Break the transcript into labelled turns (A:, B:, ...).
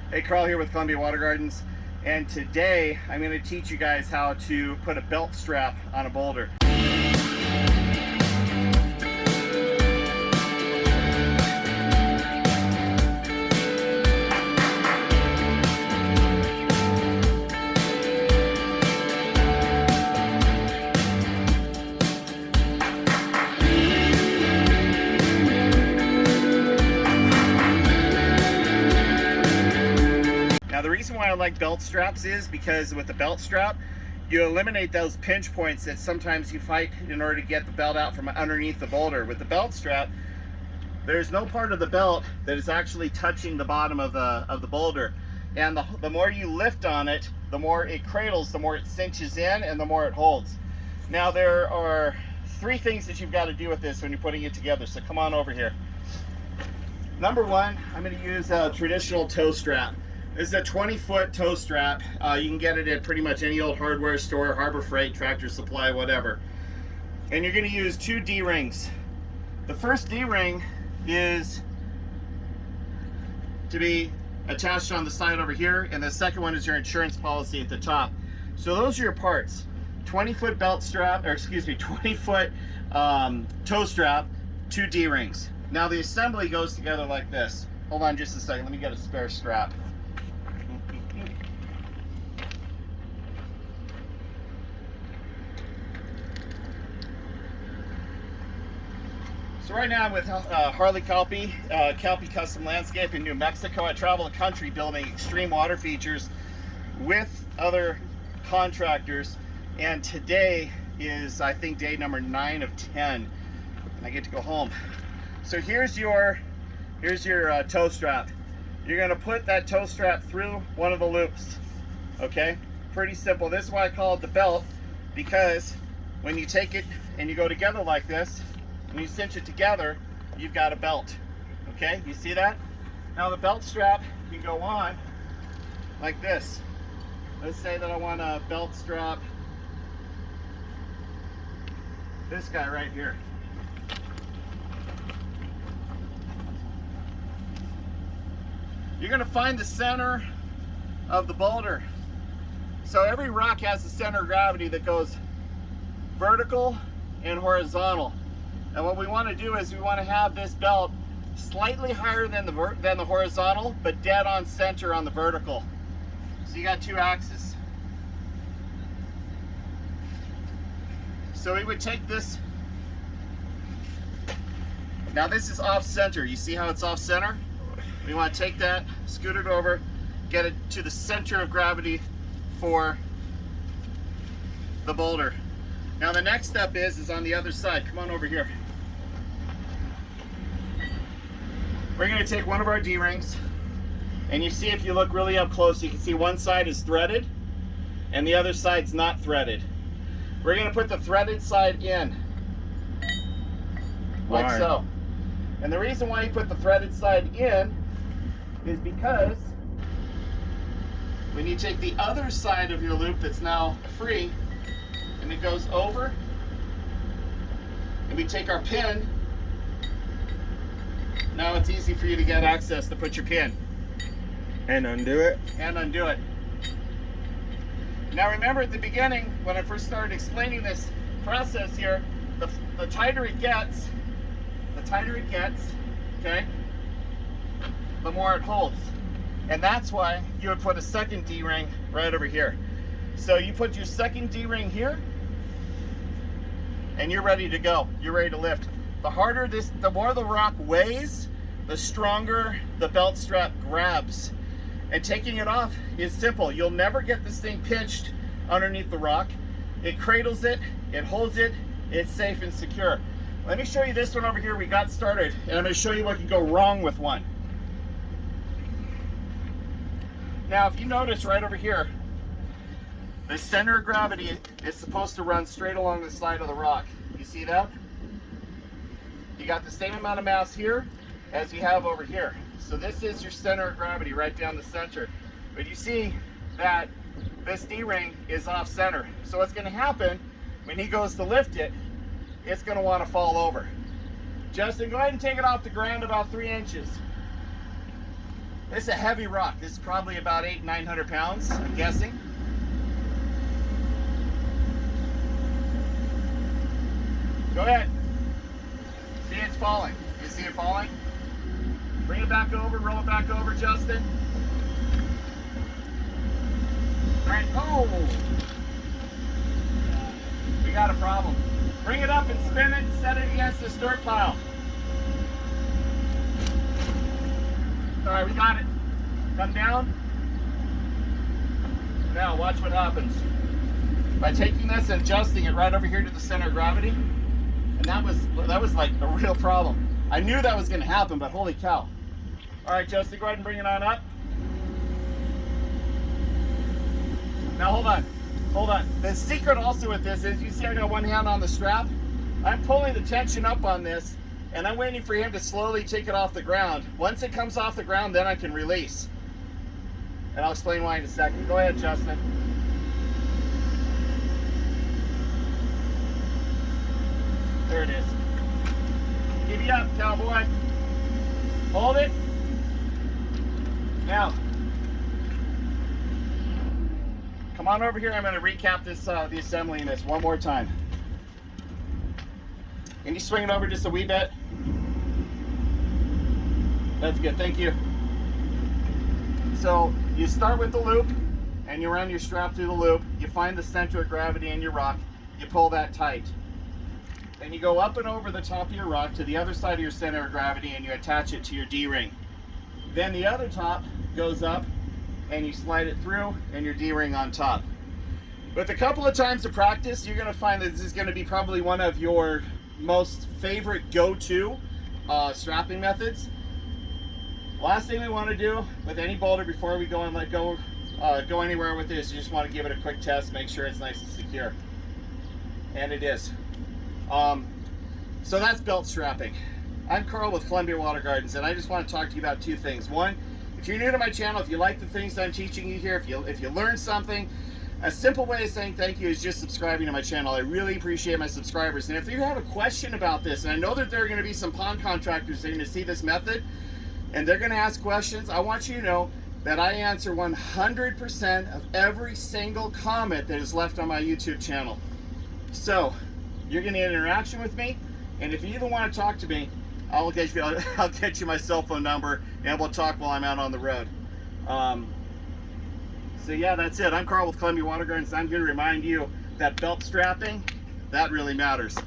A: Hey, Carl here with Columbia Water Gardens, and today I'm going to teach you guys how to put a belt strap on a boulder. Now the reason why I like belt straps is because with the belt strap, you eliminate those pinch points that sometimes you fight in order to get the belt out from underneath the boulder. With the belt strap, there's no part of the belt that is actually touching the bottom of the boulder. And the more you lift on it, the more it cradles, the more it cinches in, and the more it holds. Now there are three things that you've got to do with this when you're putting it together, so come on over here. Number one, I'm going to use a traditional toe strap. This is a 20-foot toe strap. You can get it at pretty much any old hardware store, Harbor Freight, Tractor Supply, whatever. And you're going to use two D-rings. The first D-ring is to be attached on the side over here, and the second one is your insurance policy at the top. So those are your parts. 20-foot belt strap, or excuse me, 20-foot toe strap, two D-rings. Now the assembly goes together like this. Hold on just a second, let me get a spare strap. So right now I'm with Harley Calpe, Calpe Custom Landscape in New Mexico. I travel the country building extreme water features with other contractors, and today is, I think, day number 9 of 10, and I get to go home. So here's your toe strap. You're going to put that toe strap through one of the loops, okay? Pretty simple. This is why I call it the belt, because when you take it and you go together like this, when you cinch it together, you've got a belt, okay? You see that? Now the belt strap can go on like this. Let's say that I want a belt strap this guy right here. You're going to find the center of the boulder. So every rock has a center of gravity that goes vertical and horizontal. And what we want to do is we want to have this belt slightly higher than the horizontal, but dead on center on the vertical. So you got two axes. So we would take this. Now this is off center. You see how it's off center? We want to take that, scoot it over, get it to the center of gravity for the boulder. Now the next step is on the other side. Come on over here. We're going to take one of our D-rings, and you see, if you look really up close, you can see one side is threaded and the other side's not threaded. We're going to put the threaded side in, like so. And the reason why you put the threaded side in is because when you take the other side of your loop that's now free, and it goes over, and we take our pin, now it's easy for you to get access to put your pin.
B: And undo it.
A: And undo it. Now remember, at the beginning, when I first started explaining this process here, the tighter it gets, okay, the more it holds. And that's why you would put a second D-ring right over here. So you put your second D-ring here, and you're ready to go. You're ready to lift. The more the rock weighs, the stronger the belt strap grabs. And taking it off is simple. You'll never get this thing pinched underneath the rock. It cradles it, it holds it, it's safe and secure. Let me show you this one over here we got started, and I'm going to show you what can go wrong with one. Now if you notice right over here, the center of gravity is supposed to run straight along the side of the rock. You see that? You got the same amount of mass here as you have over here. So this is your center of gravity right down the center. But you see that this D-ring is off center. So what's going to happen when he goes to lift it, it's going to want to fall over. Justin, go ahead and take it off the ground about 3 inches. This is a heavy rock. This is probably about 800-900 pounds, I'm guessing. Go ahead. See, it's falling. You see it falling? Bring it back over, roll it back over, Justin. All right, oh! We got a problem. Bring it up and spin it and set it against the dirt pile. All right, we got it. Come down. Now watch what happens. By taking this and adjusting it right over here to the center of gravity, and that was like a real problem. I knew that was gonna happen, but holy cow. All right, Justin, go ahead and bring it on up. Now hold on. The secret also with this is, you see I got one hand on the strap. I'm pulling the tension up on this, and I'm waiting for him to slowly take it off the ground. Once it comes off the ground, then I can release. And I'll explain why in a second. Go ahead, Justin. There it is. Giddy up, cowboy. Hold it. Now, come on over here. I'm going to recap this, the assembly in this one more time. Can you swing it over just a wee bit? That's good, thank you. So you start with the loop and you run your strap through the loop. You find the center of gravity in your rock. You pull that tight. Then you go up and over the top of your rock to the other side of your center of gravity and you attach it to your D-ring. Then the other top goes up and you slide it through and your D-ring on top. With a couple of times of practice, you're going to find that this is going to be probably one of your most favorite go-to strapping methods. Last thing we want to do with any boulder before we go and go anywhere with this, you just want to give it a quick test, make sure it's nice and secure. And it is. So that's belt strapping. I'm Carl with Columbia Water Gardens, and I just want to talk to you about two things. One, if you're new to my channel, if you like the things I'm teaching you here, if you learn something, a simple way of saying thank you is just subscribing to my channel. I really appreciate my subscribers. And if you have a question about this, and I know that there are going to be some pond contractors that are going to see this method, and they're going to ask questions, I want you to know that I answer 100% of every single comment that is left on my YouTube channel. So, you're going to get an interaction with me, and if you even want to talk to me, I'll get you my cell phone number, and we'll talk while I'm out on the road. So yeah, that's it. I'm Carl with Columbia Water Gardens. I'm here to remind you that belt strapping, that really matters.